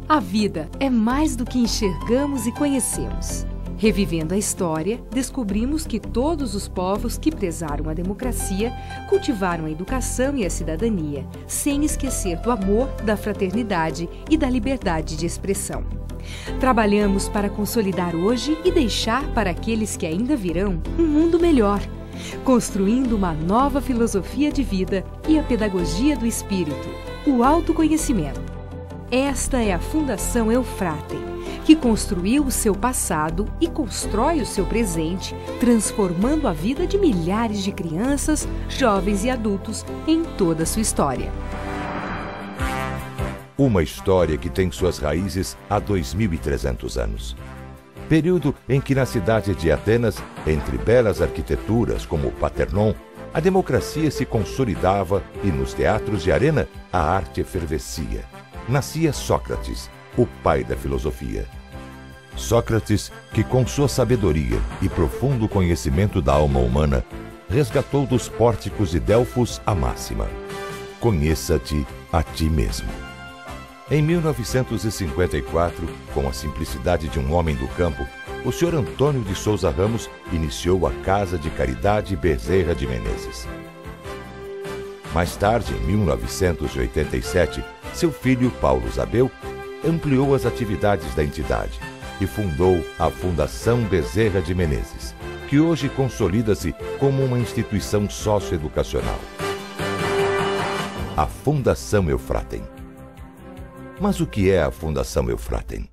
A vida é mais do que enxergamos e conhecemos. Revivendo a história, descobrimos que todos os povos que prezaram a democracia cultivaram a educação e a cidadania, sem esquecer do amor, da fraternidade e da liberdade de expressão. Trabalhamos para consolidar hoje e deixar para aqueles que ainda virão um mundo melhor, construindo uma nova filosofia de vida e a pedagogia do espírito, o autoconhecimento. Esta é a Fundação Eufratem, que construiu o seu passado e constrói o seu presente, transformando a vida de milhares de crianças, jovens e adultos em toda a sua história. Uma história que tem suas raízes há 2.300 anos. Período em que na cidade de Atenas, entre belas arquiteturas como o Partenon, a democracia se consolidava e nos teatros de arena a arte efervescia. Nascia Sócrates, o pai da filosofia. Sócrates, que com sua sabedoria e profundo conhecimento da alma humana, resgatou dos pórticos de Delfos a máxima: conheça-te a ti mesmo. Em 1954, com a simplicidade de um homem do campo, o Sr. Antônio de Souza Ramos iniciou a Casa de Caridade Bezerra de Menezes. Mais tarde, em 1987, seu filho, Paulo Zabel, ampliou as atividades da entidade e fundou a Fundação Bezerra de Menezes, que hoje consolida-se como uma instituição socioeducacional. A Fundação Eufratem. Mas o que é a Fundação Eufratem?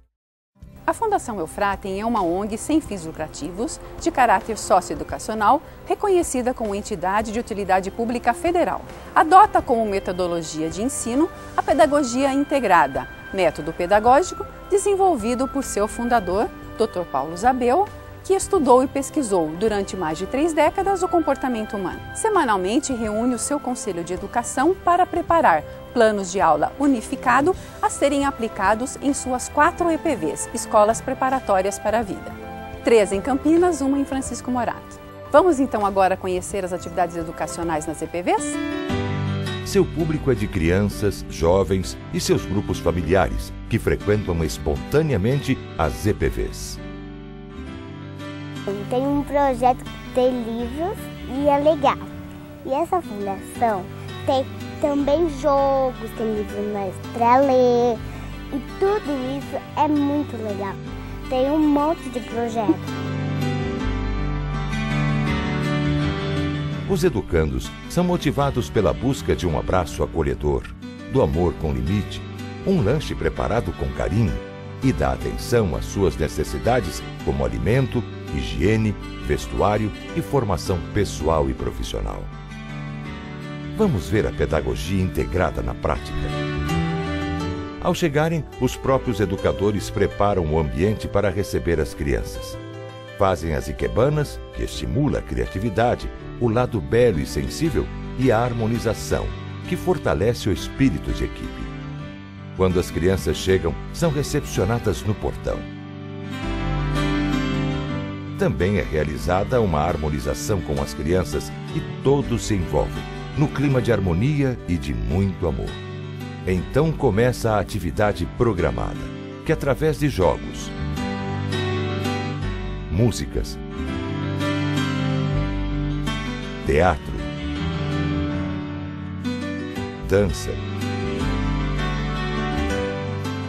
A Fundação Eufratem é uma ONG sem fins lucrativos, de caráter socioeducacional, reconhecida como entidade de utilidade pública federal. Adota como metodologia de ensino a pedagogia integrada, método pedagógico desenvolvido por seu fundador, Dr. Paulo Zabel, que estudou e pesquisou durante mais de 3 décadas o comportamento humano. Semanalmente reúne o seu Conselho de Educação para preparar planos de aula unificado a serem aplicados em suas 4 EPVs, Escolas Preparatórias para a Vida. 3 em Campinas, 1 em Francisco Morato. Vamos então agora conhecer as atividades educacionais nas EPVs? Seu público é de crianças, jovens e seus grupos familiares, que frequentam espontaneamente as EPVs. Tem um projeto que tem livros e é legal. E essa fundação tem também jogos, tem livros mais para ler. E tudo isso é muito legal. Tem um monte de projetos. Os educandos são motivados pela busca de um abraço acolhedor, do amor com limite, um lanche preparado com carinho e da atenção às suas necessidades como alimento, higiene, vestuário e formação pessoal e profissional. Vamos ver a pedagogia integrada na prática. Ao chegarem, os próprios educadores preparam o ambiente para receber as crianças. Fazem as ikebanas, que estimula a criatividade, o lado belo e sensível, e a harmonização, que fortalece o espírito de equipe. Quando as crianças chegam, são recepcionadas no portão. Também é realizada uma harmonização com as crianças e todos se envolvem, no clima de harmonia e de muito amor. Então começa a atividade programada, que através de jogos, músicas, teatro, dança,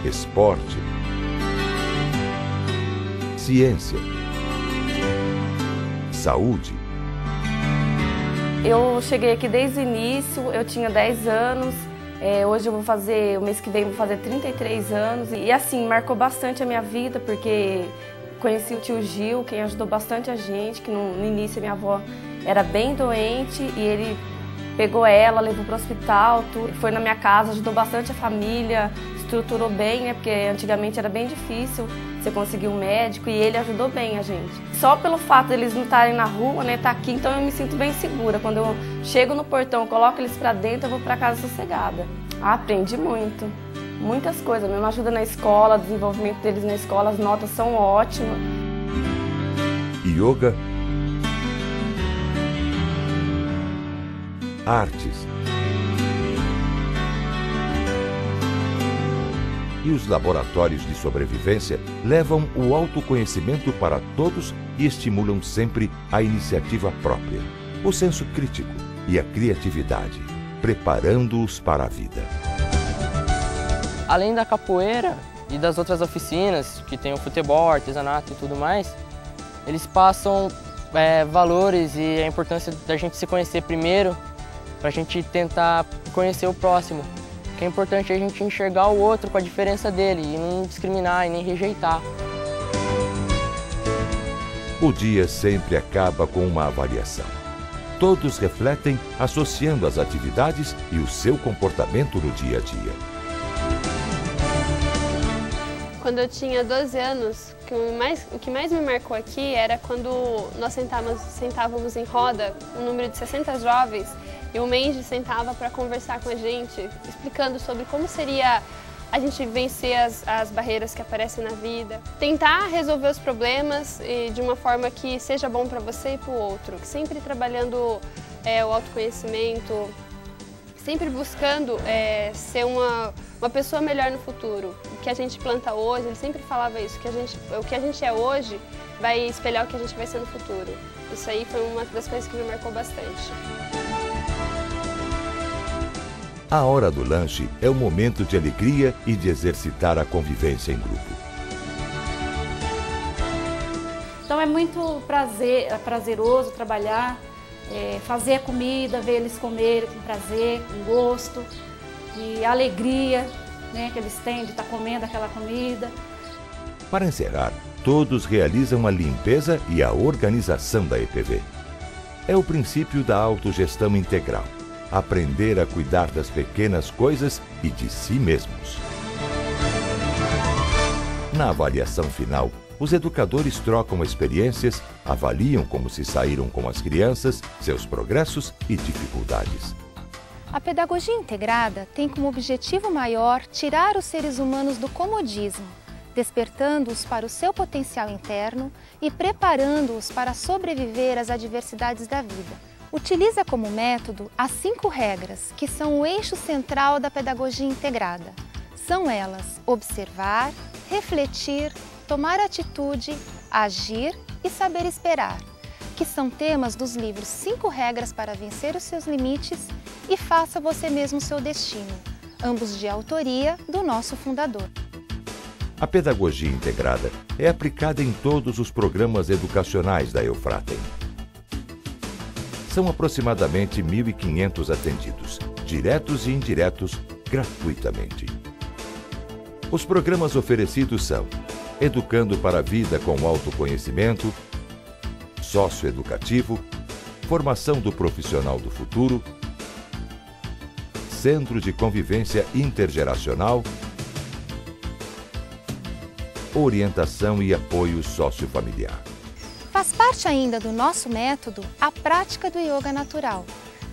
esporte, ciência, saúde. Eu cheguei aqui desde o início, eu tinha 10 anos, hoje eu vou fazer, o mês que vem vou fazer 33 anos. E assim, marcou bastante a minha vida, porque conheci o tio Gil, quem ajudou bastante a gente, que no início a minha avó era bem doente e ele pegou ela, levou para o hospital, foi na minha casa, ajudou bastante a família, estruturou bem, né, porque antigamente era bem difícil você conseguir um médico, e ele ajudou bem a gente. Só pelo fato de eles não estarem na rua, né, tá aqui, então eu me sinto bem segura. Quando eu chego no portão, coloco eles para dentro, eu vou para casa sossegada. Aprendi muito, muitas coisas, mesmo ajuda na escola, desenvolvimento deles na escola, as notas são ótimas. Yoga, artes, e os laboratórios de sobrevivência levam o autoconhecimento para todos e estimulam sempre a iniciativa própria, o senso crítico e a criatividade, preparando-os para a vida. Além da capoeira e das outras oficinas, que tem o futebol, artesanato e tudo mais, eles passam valores e a importância da gente se conhecer primeiro, para a gente tentar conhecer o próximo. Que é importante a gente enxergar o outro com a diferença dele e não discriminar e nem rejeitar. O dia sempre acaba com uma avaliação. Todos refletem associando as atividades e o seu comportamento no dia a dia. Quando eu tinha 12 anos, o que mais me marcou aqui era quando nós sentávamos em roda, um número de 60 jovens, e o Mendes sentava para conversar com a gente, explicando sobre como seria a gente vencer as barreiras que aparecem na vida. Tentar resolver os problemas de uma forma que seja bom para você e para o outro, sempre trabalhando o autoconhecimento, sempre buscando ser uma pessoa melhor no futuro. O que a gente planta hoje, ele sempre falava isso, o que a gente é hoje vai espelhar o que a gente vai ser no futuro. Isso aí foi uma das coisas que me marcou bastante. A hora do lanche é o momento de alegria e de exercitar a convivência em grupo. Então é muito prazeroso trabalhar, fazer a comida, ver eles comerem com prazer, com gosto e alegria, né, que eles têm de estar comendo aquela comida. Para encerrar, todos realizam a limpeza e a organização da EPV. É o princípio da autogestão integral. Aprender a cuidar das pequenas coisas e de si mesmos. Na avaliação final, os educadores trocam experiências, avaliam como se saíram com as crianças, seus progressos e dificuldades. A pedagogia integrada tem como objetivo maior tirar os seres humanos do comodismo, despertando-os para o seu potencial interno e preparando-os para sobreviver às adversidades da vida. Utiliza como método as 5 regras, que são o eixo central da pedagogia integrada. São elas: observar, refletir, tomar atitude, agir e saber esperar, que são temas dos livros 5 regras para vencer os seus limites e Faça Você Mesmo Seu Destino, ambos de autoria do nosso fundador. A pedagogia integrada é aplicada em todos os programas educacionais da Eufratem. São aproximadamente 1.500 atendidos, diretos e indiretos, gratuitamente. Os programas oferecidos são Educando para a Vida com Autoconhecimento, Socioeducativo, Formação do Profissional do Futuro, Centro de Convivência Intergeracional, Orientação e Apoio Sociofamiliar. Faz parte ainda do nosso método a prática do yoga natural,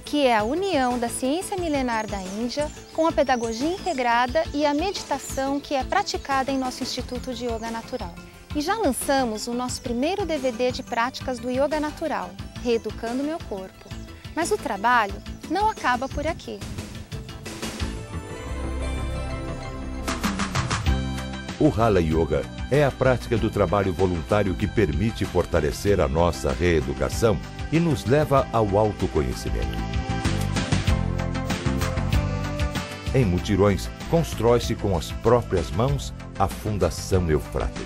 que é a união da ciência milenar da Índia com a pedagogia integrada e a meditação que é praticada em nosso Instituto de Yoga Natural. E já lançamos o nosso primeiro DVD de práticas do yoga natural, Reeducando Meu Corpo. Mas o trabalho não acaba por aqui. O Hala Yoga é a prática do trabalho voluntário que permite fortalecer a nossa reeducação e nos leva ao autoconhecimento. Em mutirões, constrói-se com as próprias mãos a Fundação Eufratem.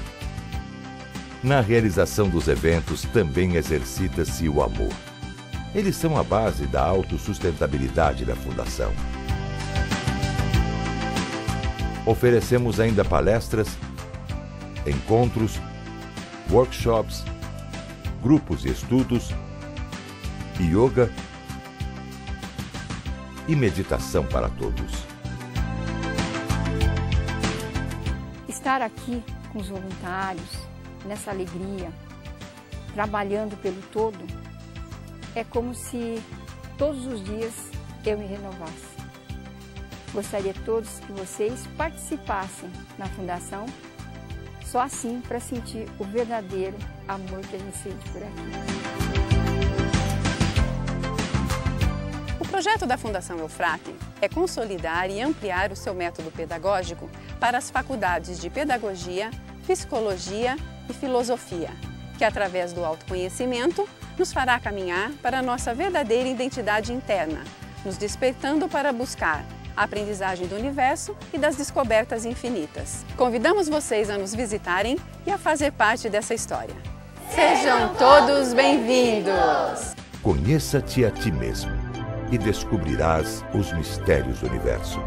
Na realização dos eventos também exercita-se o amor. Eles são a base da autossustentabilidade da Fundação. Oferecemos ainda palestras, encontros, workshops, grupos de estudos, yoga e meditação para todos. Estar aqui com os voluntários, nessa alegria, trabalhando pelo todo, é como se todos os dias eu me renovasse. Gostaria todos que vocês participassem na Fundação, só assim para sentir o verdadeiro amor que a gente sente por aqui. O projeto da Fundação Eufratem é consolidar e ampliar o seu método pedagógico para as faculdades de Pedagogia, Psicologia e Filosofia, que através do autoconhecimento nos fará caminhar para a nossa verdadeira identidade interna, nos despertando para buscar a aprendizagem do universo e das descobertas infinitas. Convidamos vocês a nos visitarem e a fazer parte dessa história. Sejam todos bem-vindos! Conheça-te a ti mesmo e descobrirás os mistérios do universo.